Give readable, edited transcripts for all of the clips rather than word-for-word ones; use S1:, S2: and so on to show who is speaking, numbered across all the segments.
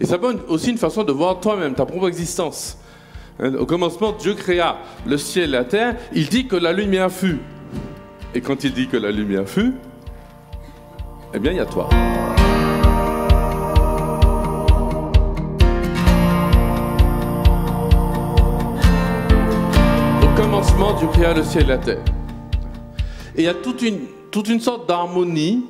S1: Et ça peut être aussi une façon de voir toi-même, ta propre existence. Au commencement, Dieu créa le ciel et la terre. Il dit que la lumière fut. Et quand il dit que la lumière fut, eh bien, il y a toi. Au commencement, Dieu créa le ciel et la terre. Et il y a toute une sorte d'harmonie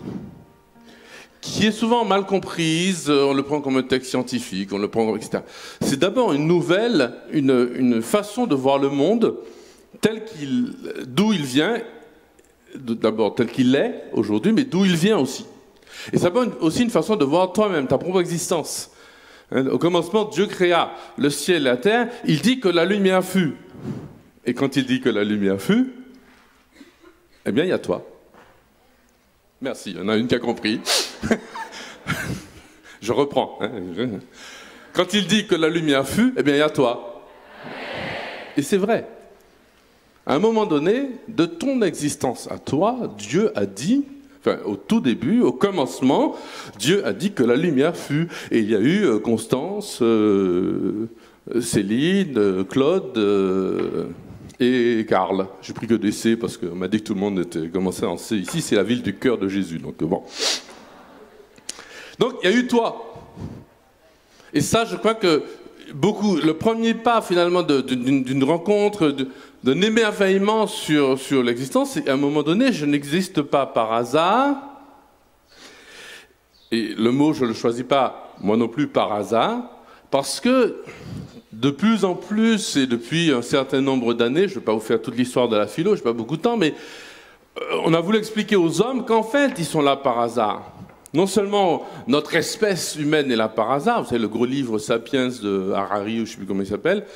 S1: qui est souvent mal comprise. On le prend comme un texte scientifique, on le prend, etc. C'est d'abord une nouvelle, une façon de voir le monde d'où il vient, d'abord tel qu'il est aujourd'hui, mais d'où il vient aussi. Et ça peut être aussi une façon de voir toi-même, ta propre existence. Au commencement, Dieu créa le ciel et la terre. Il dit que la lumière fut. Et quand il dit que la lumière fut, eh bien, il y a toi. Merci, il y en a une qui a compris. Je reprends. Quand il dit que la lumière fut, eh bien, il y a toi. Et c'est vrai. À un moment donné, de ton existence à toi, Dieu a dit, enfin, au tout début, au commencement, Dieu a dit que la lumière fut. Et il y a eu Constance, Céline, Claude... et Karl. J'ai pris que des C parce qu'on m'a dit que tout le monde était commencé en C. Ici, c'est la ville du cœur de Jésus. Donc, bon. Donc, il y a eu toi. Et ça, je crois que beaucoup, le premier pas finalement d'une rencontre, d'un émerveillement sur l'existence, c'est qu'à un moment donné, je n'existe pas par hasard. Et le mot, je ne le choisis pas, moi non plus, par hasard, parce que de plus en plus, et depuis un certain nombre d'années, je ne vais pas vous faire toute l'histoire de la philo, je n'ai pas beaucoup de temps, mais on a voulu expliquer aux hommes qu'en fait, ils sont là par hasard. Non seulement notre espèce humaine est là par hasard, vous savez, le gros livre Sapiens de Harari, ou je ne sais plus comment il s'appelle,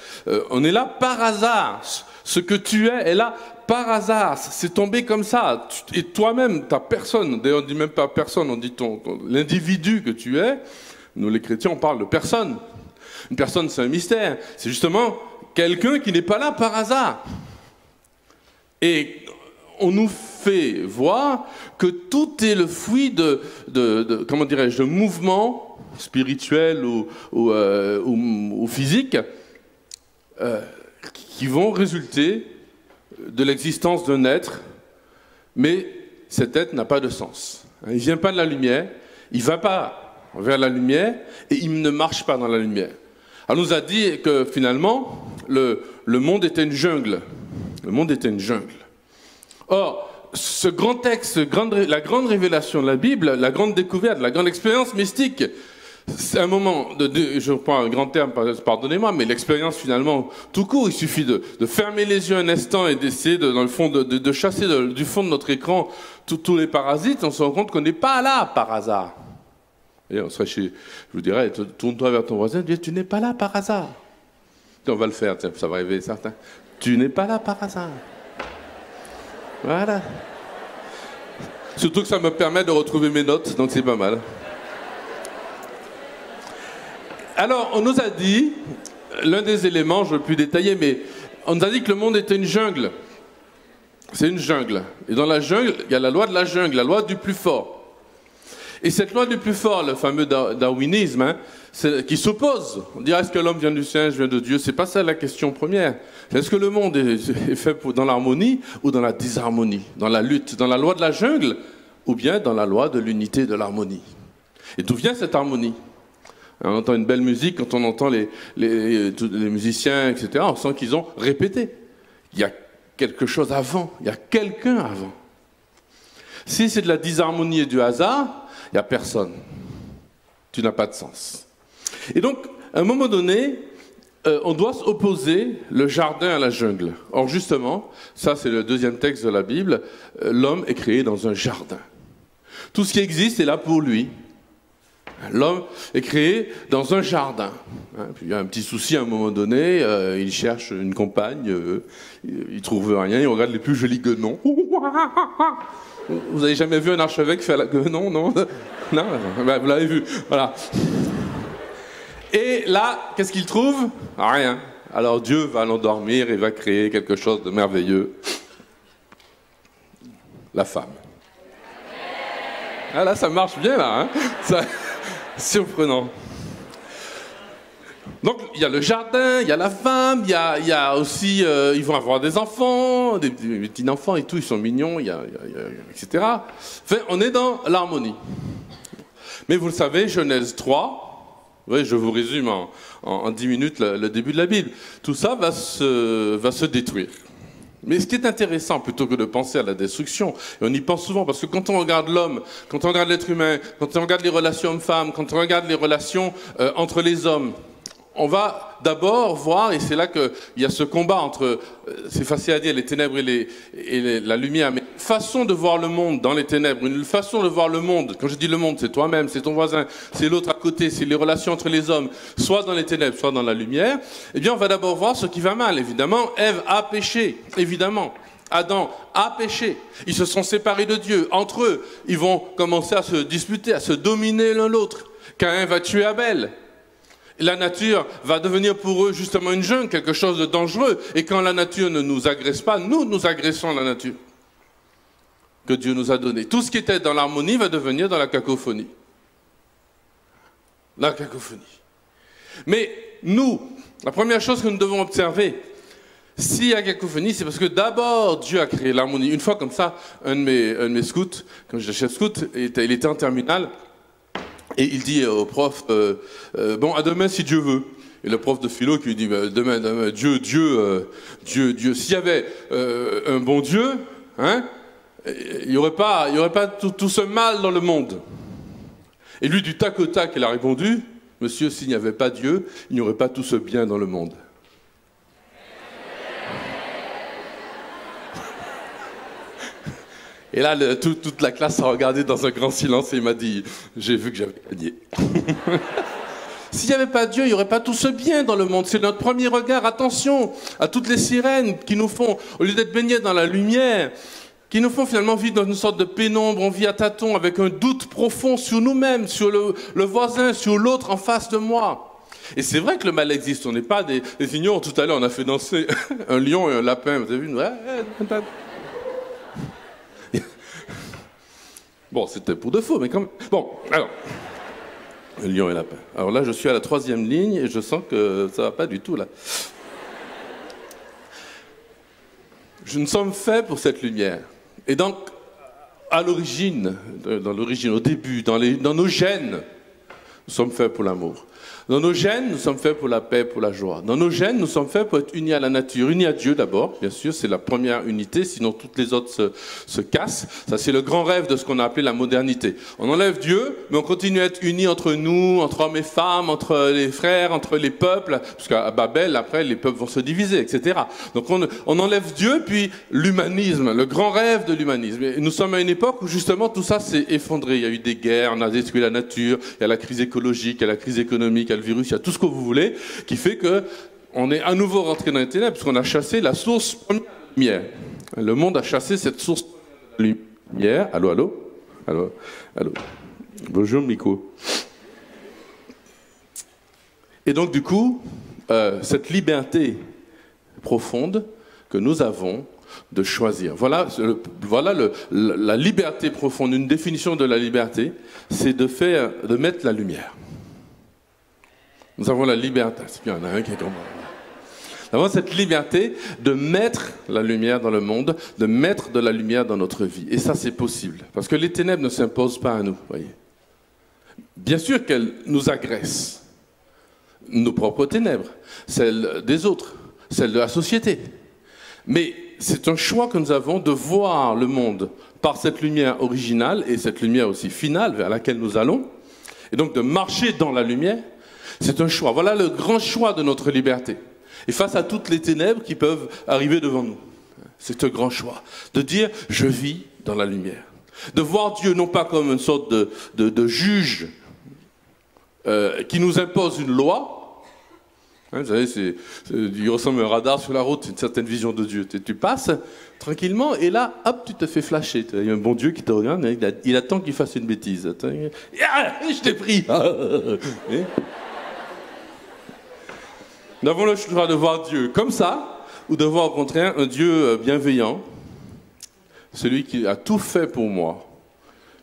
S1: on est là par hasard. Ce que tu es là par hasard, c'est tombé comme ça. Et toi-même, ta personne, d'ailleurs on ne dit même pas personne, on dit l'individu que tu es. Nous les chrétiens, on parle de personne. Une personne, c'est un mystère. C'est justement quelqu'un qui n'est pas là par hasard. Et on nous fait voir que tout est le fruit de comment dirais-je, de mouvements spirituels ou physiques qui vont résulter de l'existence d'un être, mais cet être n'a pas de sens. Il ne vient pas de la lumière, il ne va pas vers la lumière et il ne marche pas dans la lumière. On nous a dit que finalement, le monde était une jungle. Le monde était une jungle. Or, ce grand texte, la grande révélation de la Bible, la grande découverte, la grande expérience mystique, c'est un moment, je reprends un grand terme, pardonnez-moi, mais l'expérience finalement, tout court, il suffit de fermer les yeux un instant et d'essayer, dans le fond, de chasser du fond de notre écran tous les parasites, on se rend compte qu'on n'est pas là par hasard. Et on serait je vous dirais, tourne-toi vers ton voisin, dis, tu n'es pas là par hasard. On va le faire, ça va réveiller certains. Tu n'es pas là par hasard. Voilà. Surtout que ça me permet de retrouver mes notes, donc c'est pas mal. Alors, on nous a dit, l'un des éléments, je ne veux plus détailler, mais on nous a dit que le monde était une jungle. C'est une jungle. Et dans la jungle, il y a la loi de la jungle, la loi du plus fort. Et cette loi du plus fort, le fameux darwinisme, qui s'oppose. On dirait, est-ce que l'homme vient du singe, vient de Dieu? C'est pas ça la question première. Est-ce que le monde est fait dans l'harmonie ou dans la disharmonie, dans la lutte, dans la loi de la jungle, ou bien dans la loi de l'unité de l'harmonie? Et d'où vient cette harmonie? On entend une belle musique, quand on entend les musiciens, etc., on sent qu'ils ont répété. Il y a quelque chose avant, il y a quelqu'un avant. Si c'est de la disharmonie et du hasard, il n'y a personne. Tu n'as pas de sens. Et donc, à un moment donné, on doit opposer le jardin à la jungle. Or, justement, ça c'est le deuxième texte de la Bible, l'homme est créé dans un jardin. Tout ce qui existe est là pour lui. L'homme est créé dans un jardin. Puis il y a un petit souci à un moment donné, il cherche une compagne, il ne trouve rien, il regarde les plus jolis guenons. Vous n'avez jamais vu un archevêque faire la guenon, non? Non, ben, vous l'avez vu, voilà. Et là, qu'est-ce qu'il trouve? Rien. Alors Dieu va l'endormir et va créer quelque chose de merveilleux. La femme. Ah là, ça marche bien là, hein? Ça... Surprenant. Donc il y a le jardin, il y a la femme, il y a aussi, ils vont avoir des enfants, des petits-enfants et tout, ils sont mignons, etc. Enfin, on est dans l'harmonie. Mais vous le savez, Genèse 3, oui, je vous résume en 10 minutes le début de la Bible, tout ça va se détruire. Mais ce qui est intéressant, plutôt que de penser à la destruction, et on y pense souvent, parce que quand on regarde l'homme, quand on regarde l'être humain, quand on regarde les relations hommes-femmes, quand on regarde les relations entre les hommes, on va d'abord voir, et c'est là qu'il y a ce combat entre, c'est facile à dire, les ténèbres et la lumière, mais une façon de voir le monde dans les ténèbres, une façon de voir le monde, quand je dis le monde, c'est toi-même, c'est ton voisin, c'est l'autre à côté, c'est les relations entre les hommes, soit dans les ténèbres, soit dans la lumière, eh bien on va d'abord voir ce qui va mal, évidemment. Ève a péché, évidemment. Adam a péché. Ils se sont séparés de Dieu. Entre eux, ils vont commencer à se disputer, à se dominer l'un l'autre. Caïn va tuer Abel. La nature va devenir pour eux justement une jungle, quelque chose de dangereux. Et quand la nature ne nous agresse pas, nous agressons la nature que Dieu nous a donnée. Tout ce qui était dans l'harmonie va devenir dans la cacophonie. La cacophonie. Mais nous, la première chose que nous devons observer, s'il y a cacophonie, c'est parce que d'abord Dieu a créé l'harmonie. Une fois comme ça, un de mes scouts, quand j'étais chef scout, il était en terminale, et il dit au prof, bon, à demain si Dieu veut. Et le prof de philo qui lui dit, demain, Dieu, s'il y avait un bon Dieu, hein, il n'y aurait pas tout ce mal dans le monde. Et lui, du tac au tac, il a répondu, monsieur, s'il n'y avait pas Dieu, il n'y aurait pas tout ce bien dans le monde. Et là, toute la classe a regardé dans un grand silence et il m'a dit, j'ai vu que j'avais gagné. S'il n'y avait pas Dieu, il n'y aurait pas tout ce bien dans le monde. C'est notre premier regard. Attention à toutes les sirènes qui nous font, au lieu d'être baignés dans la lumière, qui nous font finalement vivre dans une sorte de pénombre. On vit à tâtons avec un doute profond sur nous-mêmes, sur le voisin, sur l'autre en face de moi. Et c'est vrai que le mal existe. On n'est pas des ignorants. Tout à l'heure, on a fait danser un lion et un lapin. Vous avez vu? Bon, c'était pour de faux, mais quand même. Bon, alors, le lion et lapin. Alors là, je suis à la 3e ligne et je sens que ça va pas du tout, là. Nous sommes faits pour cette lumière. Et donc, à l'origine, au début, dans nos gènes, nous sommes faits pour l'amour. Dans nos gènes, nous sommes faits pour la paix, pour la joie. Dans nos gènes, nous sommes faits pour être unis à la nature, unis à Dieu d'abord, bien sûr, c'est la première unité, sinon toutes les autres se cassent. Ça, c'est le grand rêve de ce qu'on a appelé la modernité. On enlève Dieu, mais on continue à être unis entre nous, entre hommes et femmes, entre les frères, entre les peuples, parce qu'à Babel, après, les peuples vont se diviser, etc. Donc on enlève Dieu, puis l'humanisme, le grand rêve de l'humanisme. Et nous sommes à une époque où justement tout ça s'est effondré. Il y a eu des guerres, on a détruit la nature, il y a la crise écologique, il y a la crise économique, il y a le virus, il y a tout ce que vous voulez, qui fait qu'on est à nouveau rentré dans les ténèbres, parce qu'on a chassé la source première de lumière. Le monde a chassé cette source de lumière. Allô, allô? Allô, allô? Bonjour, Miko. Et donc, du coup, cette liberté profonde que nous avons de choisir. Voilà la liberté profonde. Une définition de la liberté, c'est de mettre la lumière. Nous avons la liberté, il y en a un qui est comme moi. Nous avons cette liberté de mettre la lumière dans le monde, de mettre de la lumière dans notre vie. Et ça, c'est possible. Parce que les ténèbres ne s'imposent pas à nous, voyez. Bien sûr qu'elles nous agressent. Nos propres ténèbres, celles des autres, celles de la société. Mais c'est un choix que nous avons de voir le monde par cette lumière originale et cette lumière aussi finale vers laquelle nous allons. Et donc de marcher dans la lumière. C'est un choix. Voilà le grand choix de notre liberté. Et face à toutes les ténèbres qui peuvent arriver devant nous, c'est un grand choix. De dire, je vis dans la lumière. De voir Dieu non pas comme une sorte de juge qui nous impose une loi. Hein, vous savez, il ressemble à un radar sur la route, une certaine vision de Dieu. Tu passes tranquillement et là, hop, tu te fais flasher. Il y a un bon Dieu qui te regarde, il attend qu'il fasse une bêtise. Attends, je t'ai pris. Nous avons le choix de voir Dieu comme ça, ou de voir au contraire un Dieu bienveillant, celui qui a tout fait pour moi,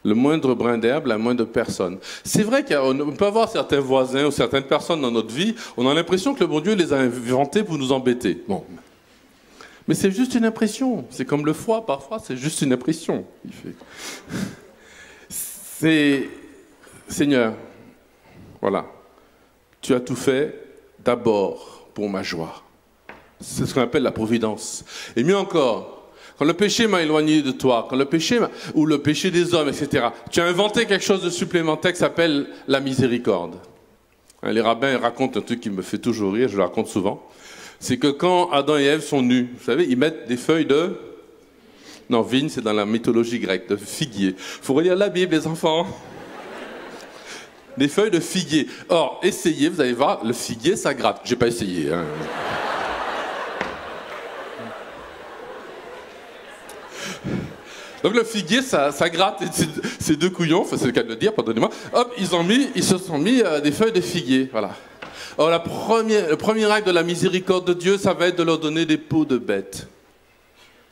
S1: Le moindre brin d'herbe, la moindre personne. C'est vrai qu'on peut avoir certains voisins ou certaines personnes dans notre vie, on a l'impression que le bon Dieu les a inventés pour nous embêter. Bon. Mais c'est juste une impression. C'est comme le foie, parfois, c'est juste une impression. C'est... Seigneur, voilà, tu as tout fait d'abord pour ma joie. C'est ce qu'on appelle la providence. Et mieux encore, quand le péché m'a éloigné de toi, quand le péché ou le péché des hommes, etc., tu as inventé quelque chose de supplémentaire qui s'appelle la miséricorde. Les rabbins racontent un truc qui me fait toujours rire, je le raconte souvent. C'est que quand Adam et Ève sont nus, vous savez, ils mettent des feuilles de... Non, vigne, c'est dans la mythologie grecque, de figuier. Il faut relire la Bible, les enfants. Des feuilles de figuier. Or, essayez, vous allez voir, le figuier, ça gratte. J'ai pas essayé, hein. Donc le figuier, ça gratte ces deux couillons, enfin c'est le cas de le dire, pardonnez-moi. Hop, ils se sont mis des feuilles de figuier, voilà. Or le premier acte de la miséricorde de Dieu, ça va être de leur donner des peaux de bêtes.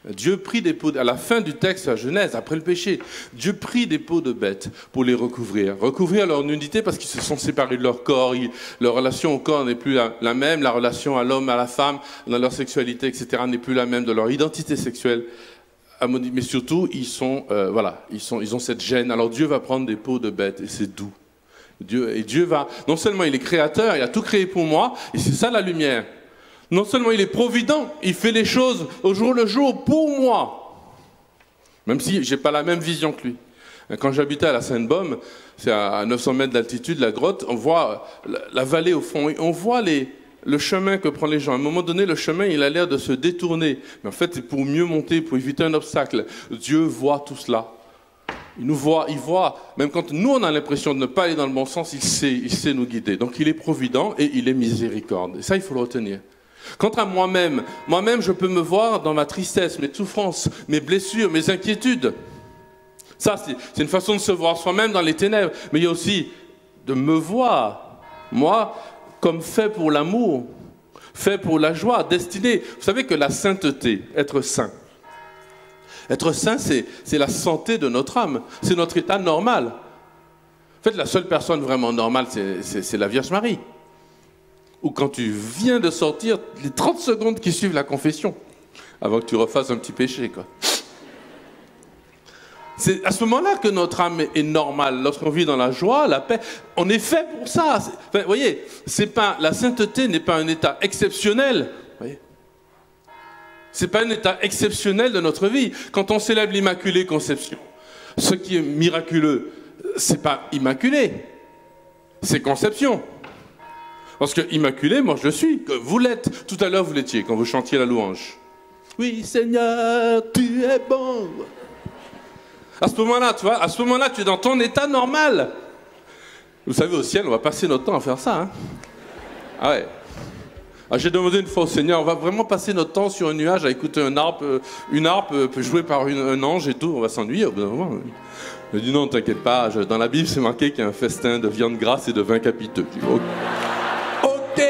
S1: Dieu prit des peaux, à la fin du texte, à Genèse, après le péché, Dieu prit des peaux de bêtes pour les recouvrir. Recouvrir leur nudité parce qu'ils se sont séparés de leur corps, leur relation au corps n'est plus la même, la relation à l'homme, à la femme, dans leur sexualité, etc., n'est plus la même, de leur identité sexuelle. Mais surtout, ils ont cette gêne. Alors Dieu va prendre des peaux de bêtes et c'est doux. Dieu va, non seulement il est créateur, il a tout créé pour moi, et c'est ça la lumière. Non seulement il est provident, il fait les choses au jour le jour pour moi. Même si je n'ai pas la même vision que lui. Quand j'habitais à la Sainte-Baume, c'est à 900 mètres d'altitude, la grotte, on voit la vallée au fond, et on voit le chemin que prennent les gens. À un moment donné, le chemin, il a l'air de se détourner. Mais en fait, c'est pour mieux monter, pour éviter un obstacle. Dieu voit tout cela. Il voit, même quand nous, on a l'impression de ne pas aller dans le bon sens, il sait nous guider. Donc, il est provident et il est miséricorde. Et ça, il faut le retenir. Quant à moi-même, je peux me voir dans ma tristesse, mes souffrances, mes blessures, mes inquiétudes. Ça, c'est une façon de se voir soi-même dans les ténèbres. Mais il y a aussi de me voir, moi, comme fait pour l'amour, fait pour la joie, destiné. Vous savez que la sainteté, être saint, c'est la santé de notre âme. C'est notre état normal. En fait, la seule personne vraiment normale, c'est la Vierge Marie. Ou quand tu viens de sortir, les 30 secondes qui suivent la confession, avant que tu refasses un petit péché, quoi. C'est à ce moment-là que notre âme est normale. Lorsqu'on vit dans la joie, la paix, on est fait pour ça. Enfin, vous voyez, la sainteté n'est pas un état exceptionnel. Ce n'est pas un état exceptionnel de notre vie. Quand on célèbre l'Immaculée Conception, ce qui est miraculeux, ce n'est pas immaculé, c'est conception. Parce que immaculé, moi je le suis. Vous l'êtes. Tout à l'heure, vous l'étiez quand vous chantiez la louange. Oui, Seigneur, tu es bon. À ce moment-là, tu vois, tu es dans ton état normal. Vous savez, au ciel, on va passer notre temps à faire ça. Hein. Ah ouais. Ah, j'ai demandé une fois au Seigneur, on va vraiment passer notre temps sur un nuage à écouter une harpe jouée par un ange et tout, on va s'ennuyer au bout d'un moment. Il a dit non, t'inquiète pas, dans la Bible, c'est marqué qu'il y a un festin de viande grasse et de vin capiteux. Je dis, ok.